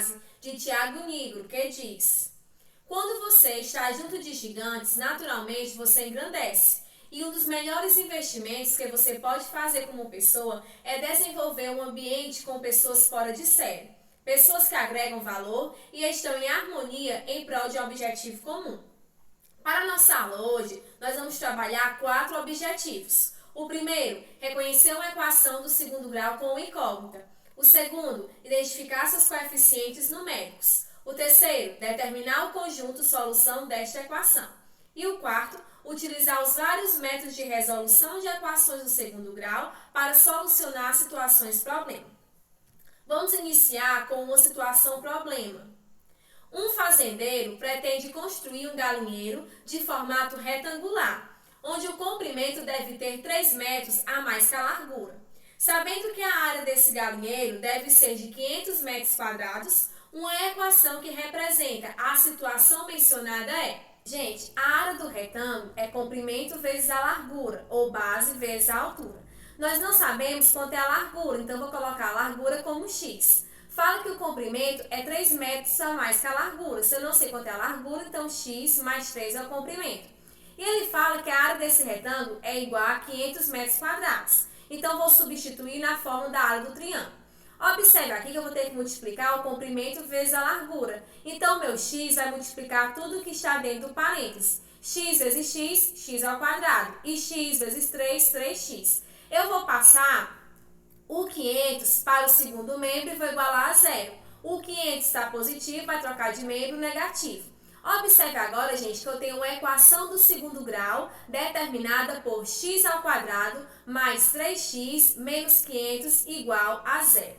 frase de Tiago Nigro, que diz: quando você está junto de gigantes, naturalmente você engrandece. E um dos melhores investimentos que você pode fazer como pessoa é desenvolver um ambiente com pessoas fora de série. Pessoas que agregam valor e estão em harmonia em prol de um objetivo comum. Para a nossa aula hoje, nós vamos trabalhar 4 objetivos. O primeiro, reconhecer uma equação do segundo grau com uma incógnita. O segundo, identificar seus coeficientes numéricos. O terceiro, determinar o conjunto solução desta equação. E o quarto, utilizar os vários métodos de resolução de equações do segundo grau para solucionar situações problema. Vamos iniciar com uma situação problema. Um fazendeiro pretende construir um galinheiro de formato retangular, onde o comprimento deve ter 3 metros a mais que a largura. Sabendo que a área desse galinheiro deve ser de 500 metros quadrados, uma equação que representa a situação mencionada é: gente, a área do retângulo é comprimento vezes a largura, ou base vezes a altura. Nós não sabemos quanto é a largura, então vou colocar a largura como x. Fala que o comprimento é 3 metros a mais que a largura. Se eu não sei quanto é a largura, então x mais 3 é o comprimento. E ele fala que a área desse retângulo é igual a 500 metros quadrados. Então, vou substituir na forma da área do triângulo. Observe aqui que eu vou ter que multiplicar o comprimento vezes a largura. Então, meu x vai multiplicar tudo que está dentro do parênteses. X vezes x, x ao quadrado. E x vezes 3, 3x. Eu vou passar o 500 para o segundo membro e vou igualar a zero. O 500 está positivo, vai trocar de membro negativo. Observe agora, gente, que eu tenho uma equação do segundo grau determinada por x ao quadrado mais 3x menos 500 igual a zero.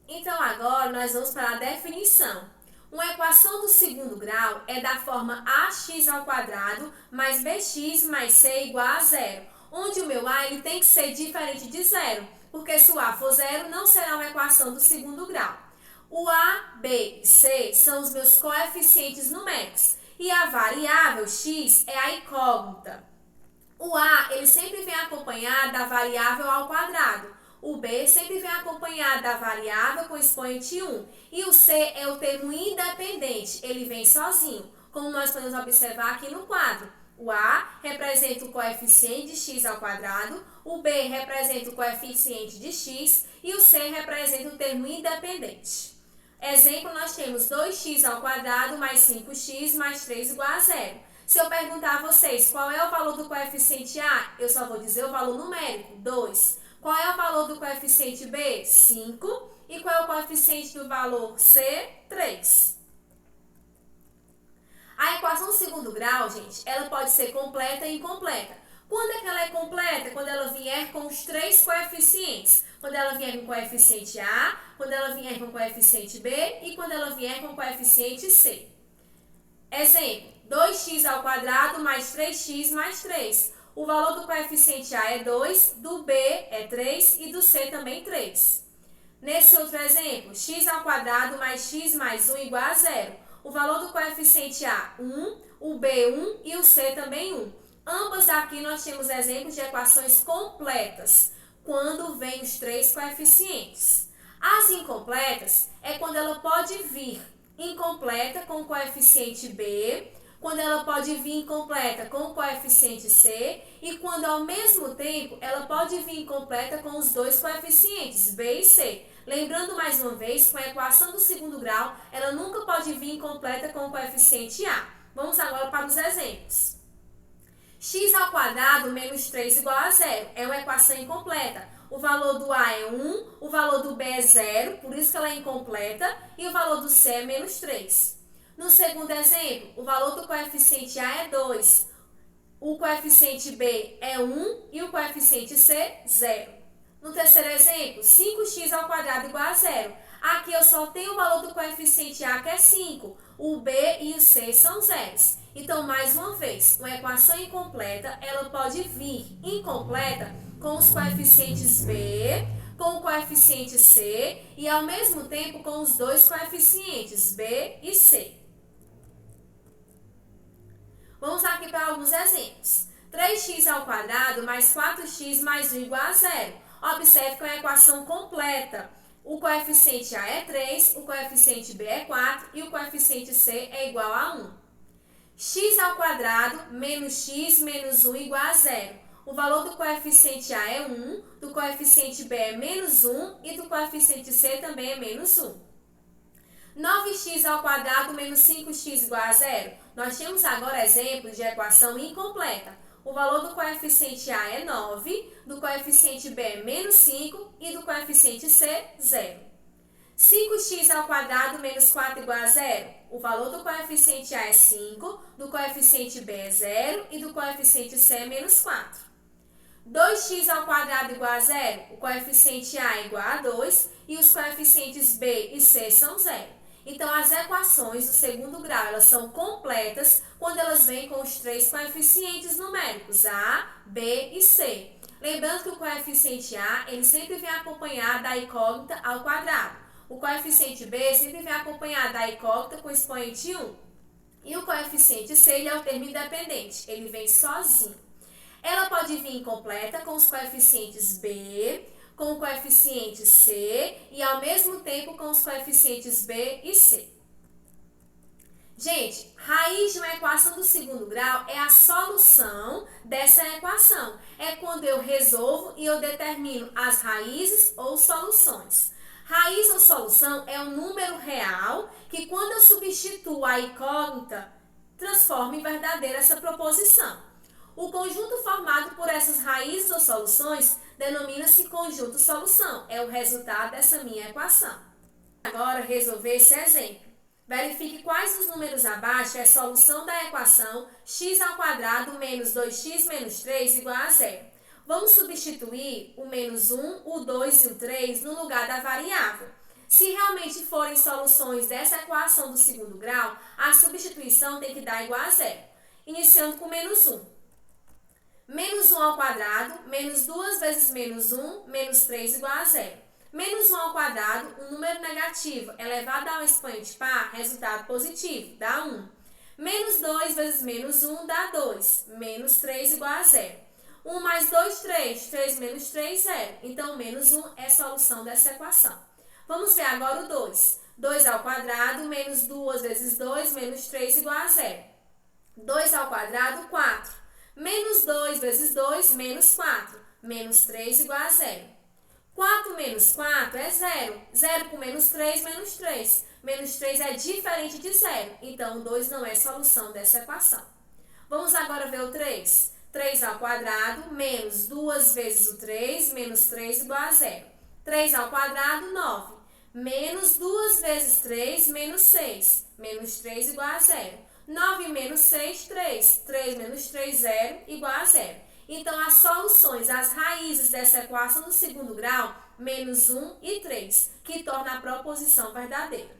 Então, agora nós vamos para a definição. Uma equação do segundo grau é da forma ax ao quadrado mais bx mais c igual a zero, onde o meu a ele tem que ser diferente de zero, porque se o a for zero, não será uma equação do segundo grau. O a, b e c são os meus coeficientes numéricos e a variável x é a incógnita. O a ele sempre vem acompanhado da variável ao quadrado. O b sempre vem acompanhado da variável com expoente 1. E o c é o termo independente, ele vem sozinho, como nós podemos observar aqui no quadro. O a representa o coeficiente de x ao quadrado, o b representa o coeficiente de x e o c representa o termo independente. Exemplo, nós temos 2x ao quadrado mais 5x mais 3 igual a zero. Se eu perguntar a vocês qual é o valor do coeficiente a, eu só vou dizer o valor numérico, 2. Qual é o valor do coeficiente b? 5. E qual é o coeficiente do valor c? 3. A equação do segundo grau, gente, ela pode ser completa e incompleta. Quando é que ela é completa? Quando ela vier com os 3 coeficientes. Quando ela vier com o coeficiente A, quando ela vier com o coeficiente B e quando ela vier com o coeficiente C. Exemplo, 2x ao quadrado mais 3x mais 3. O valor do coeficiente A é 2, do B é 3 e do C também 3. Nesse outro exemplo, x ao quadrado mais x mais 1 igual a 0. O valor do coeficiente A, 1, o B, 1 e o C também 1. Ambas aqui nós temos exemplos de equações completas, quando vem os 3 coeficientes. As incompletas é quando ela pode vir incompleta com o coeficiente B, quando ela pode vir incompleta com o coeficiente C e quando ao mesmo tempo ela pode vir incompleta com os 2 coeficientes B e C. Lembrando mais uma vez, com a equação do segundo grau, ela nunca pode vir incompleta com o coeficiente A. Vamos agora para os exemplos. X ao quadrado menos 3 igual a zero. É uma equação incompleta. O valor do A é 1, o valor do B é 0, por isso que ela é incompleta, e o valor do C é menos 3. No segundo exemplo, o valor do coeficiente A é 2, o coeficiente B é 1 e o coeficiente C, 0. No terceiro exemplo, 5x ao quadrado igual a 0. Aqui eu só tenho o valor do coeficiente A, que é 5. O B e o C são zeros. Então, mais uma vez, uma equação incompleta, ela pode vir incompleta com os coeficientes B, com o coeficiente C e, ao mesmo tempo, com os 2 coeficientes B e C. Vamos aqui para alguns exemplos. 3x ao quadrado mais 4x mais 1 igual a 0. Observe que é uma equação completa. O coeficiente A é 3, o coeficiente B é 4 e o coeficiente C é igual a 1. X ao quadrado menos x menos 1 igual a 0. O valor do coeficiente A é 1, do coeficiente B é menos 1 e do coeficiente C também é menos 1. 9x ao quadrado menos 5x igual a 0. Nós temos agora exemplos de equação incompleta. O valor do coeficiente A é 9, do coeficiente B é menos 5 e do coeficiente C, 0. 5x ao quadrado menos 4 igual a 0. O valor do coeficiente A é 5, do coeficiente B é 0 e do coeficiente C é menos 4. 2x ao quadrado igual a 0. O coeficiente A é igual a 2 e os coeficientes B e C são 0. Então, as equações do segundo grau, elas são completas quando elas vêm com os três coeficientes numéricos, A, B e C. Lembrando que o coeficiente A, ele sempre vem acompanhado da incógnita ao quadrado. O coeficiente B sempre vem acompanhado da incógnita com expoente 1. E o coeficiente C, ele é o termo independente, ele vem sozinho. Ela pode vir incompleta com os coeficientes B, com o coeficiente C e ao mesmo tempo com os coeficientes B e C. Gente, raiz de uma equação do segundo grau é a solução dessa equação. É quando eu resolvo e eu determino as raízes ou soluções. Raiz ou solução é um número real que quando eu substituo a incógnita, transforma em verdadeira essa proposição. O conjunto formado por essas raízes ou soluções denomina-se conjunto solução. É o resultado dessa minha equação. Agora, resolver esse exemplo. Verifique quais dos números abaixo é a solução da equação x ao quadrado menos 2x menos 3 igual a 0. Vamos substituir o menos 1, o 2 e o 3 no lugar da variável. Se realmente forem soluções dessa equação do segundo grau, a substituição tem que dar igual a 0. Iniciando com menos 1. Menos 1 ao quadrado, menos 2 vezes menos 1, menos 3 igual a 0. Menos 1 ao quadrado, um número negativo elevado a um expoente par, resultado positivo, dá 1. Menos 2 vezes menos 1 dá 2. Menos 3 igual a 0. 1 mais 2, 3. 3 menos 3, 0. Então, menos 1 é a solução dessa equação. Vamos ver agora o 2. 2 ao quadrado, menos 2 vezes 2, menos 3 igual a 0. 2 ao quadrado, 4. Menos 2 vezes 2, menos 4. Menos 3 igual a 0. 4 menos 4 é 0. 0 com menos 3, menos 3. Menos 3 é diferente de 0. Então, o 2 não é solução dessa equação. Vamos agora ver o 3. 3 ao quadrado, menos 2 vezes o 3, menos 3 igual a 0. 3 ao quadrado, 9. Menos 2 vezes 3, menos 6. Menos 3 igual a 0. 9 menos 6, 3. 3 menos 3, 0, igual a 0. Então, as soluções, as raízes dessa equação do segundo grau, menos 1 e 3, que torna a proposição verdadeira.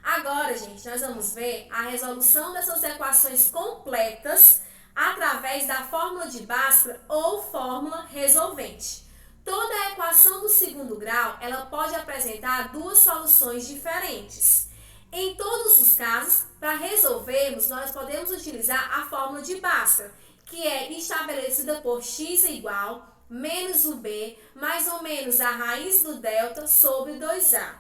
Agora, gente, nós vamos ver a resolução dessas equações completas através da fórmula de Bhaskara ou fórmula resolvente. Toda equação do segundo grau, ela pode apresentar duas soluções diferentes. Em todos os casos, para resolvermos, nós podemos utilizar a fórmula de Bhaskara, que é estabelecida por x igual menos o b mais ou menos a raiz do delta sobre 2a.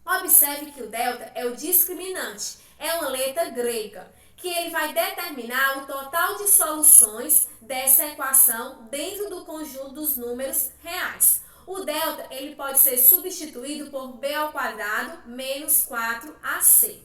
Observe que o delta é o discriminante, é uma letra grega, que ele vai determinar o total de soluções dessa equação dentro do conjunto dos números reais. O delta, ele pode ser substituído por b ao quadrado menos 4ac.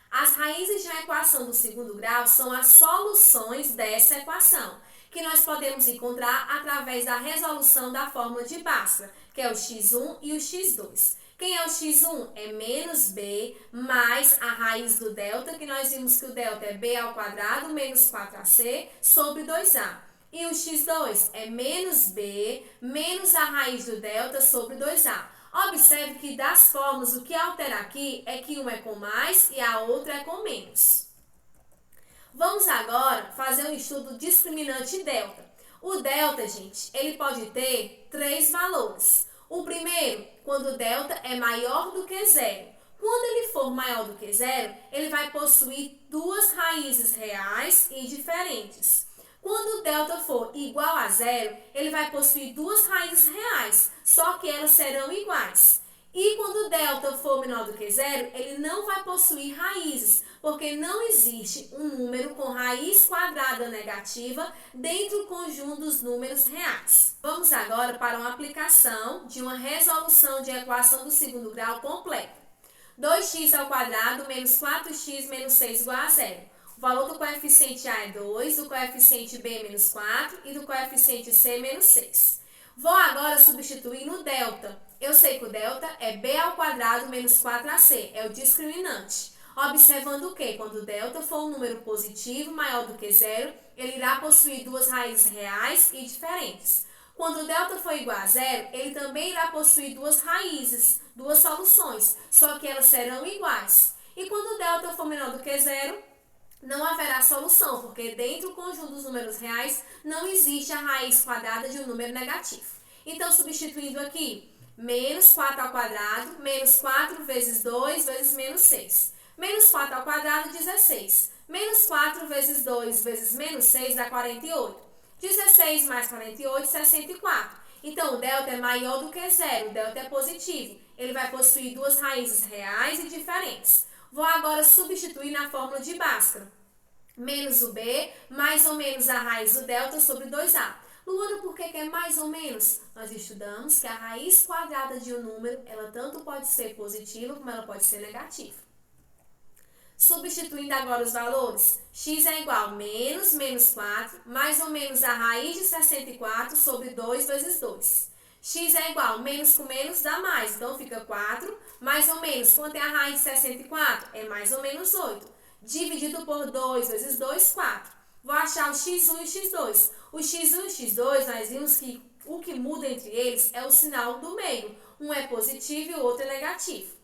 As raízes de uma equação do segundo grau são as soluções dessa equação, que nós podemos encontrar através da resolução da fórmula de Bhaskara, que é o x1 e o x2. Quem é o x1? É menos b mais a raiz do delta, que nós vimos que o delta é b ao quadrado menos 4ac sobre 2a. E o x2 é menos b menos a raiz do delta sobre 2a. Observe que das fórmulas, o que altera aqui é que uma é com mais e a outra é com menos. Vamos agora fazer um estudo discriminante delta. O delta, gente, ele pode ter três valores. O primeiro, quando o delta é maior do que zero. Quando ele for maior do que zero, ele vai possuir duas raízes reais e diferentes. Quando o delta for igual a zero, ele vai possuir duas raízes reais, só que elas serão iguais. E quando o delta for menor do que zero, ele não vai possuir raízes, porque não existe um número com raiz quadrada negativa dentro do conjunto dos números reais. Vamos agora para uma aplicação de uma resolução de equação do segundo grau completa. 2x ao quadrado menos 4x menos 6 igual a zero. O valor do coeficiente A é 2, do coeficiente B é menos 4 e do coeficiente C menos 6. Vou agora substituir no delta. Eu sei que o delta é B ao quadrado menos 4AC, é o discriminante. Observando que quando o delta for um número positivo maior do que zero, ele irá possuir duas raízes reais e diferentes. Quando o delta for igual a zero, ele também irá possuir duas raízes, duas soluções, só que elas serão iguais. E quando o delta for menor do que zero, não haverá solução, porque dentro do conjunto dos números reais não existe a raiz quadrada de um número negativo. Então, substituindo aqui, menos 4 ao quadrado, menos 4 vezes 2 vezes menos 6. Menos 4 ao quadrado, 16. Menos 4 vezes 2 vezes menos 6 dá 48. 16 mais 48, 64. Então, o delta é maior do que zero, o delta é positivo. Ele vai possuir duas raízes reais e diferentes. Vou agora substituir na fórmula de Bhaskara. Menos o B, mais ou menos a raiz do delta sobre 2A. Luana, por que é mais ou menos? Nós estudamos que a raiz quadrada de um número, ela tanto pode ser positiva como ela pode ser negativa. Substituindo agora os valores, x é igual a menos 4, mais ou menos a raiz de 64 sobre 2 vezes 2. X é igual, menos com menos dá mais, então fica 4, mais ou menos, quanto é a raiz de 64? É mais ou menos 8. Dividido por 2 vezes 2, 4. Vou achar o x1 e o x2. O x1 e o x2, nós vimos que o que muda entre eles é o sinal do meio. Um é positivo e o outro é negativo.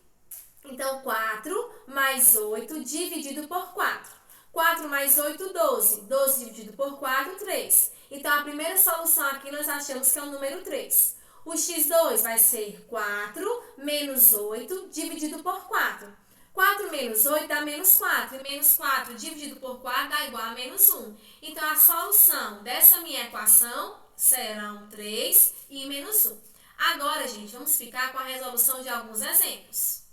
Então, 4 mais 8 dividido por 4. 4 mais 8, 12. 12 dividido por 4, 3. Então, a primeira solução aqui nós achamos que é o número 3. O x2 vai ser 4 menos 8 dividido por 4. 4 menos 8 dá menos 4. E menos 4 dividido por 4 dá igual a menos 1. Então, a solução dessa minha equação serão 3 e menos 1. Agora, gente, vamos ficar com a resolução de alguns exemplos.